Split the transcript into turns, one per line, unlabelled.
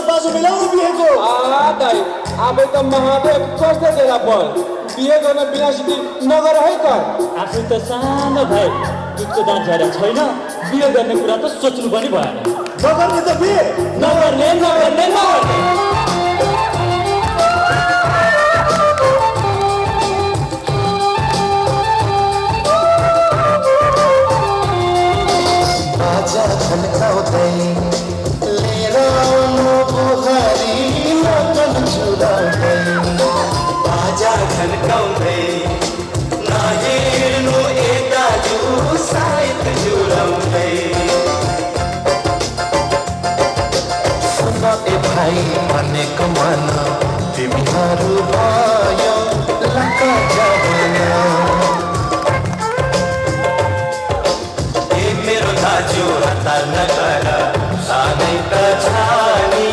बाजु मिलाउनु बिहेको
दाइ अब त महादेव कस्तो देला पर बिहे गर्न बिना सिटी नगर है कर
आफू त सानो भाइ दुधको दाम झरेको छैन बिहे गर्ने कुरा त सोच्नु पनि भएन
नगर्ने त बिहे
नगर्ने नगर्ने नगर्ने
बाजा झल्काउँदै लिएर आउनु बुहारी नगन झुलाउँदै बाजा झल्काउँदै नहेर्नु यता साइत झुलाउँदै सुन ए भाइ भनेको मन तिमीहरू भयो लक्का जवाना मेरो दाजु हतार नगर सानै त छानी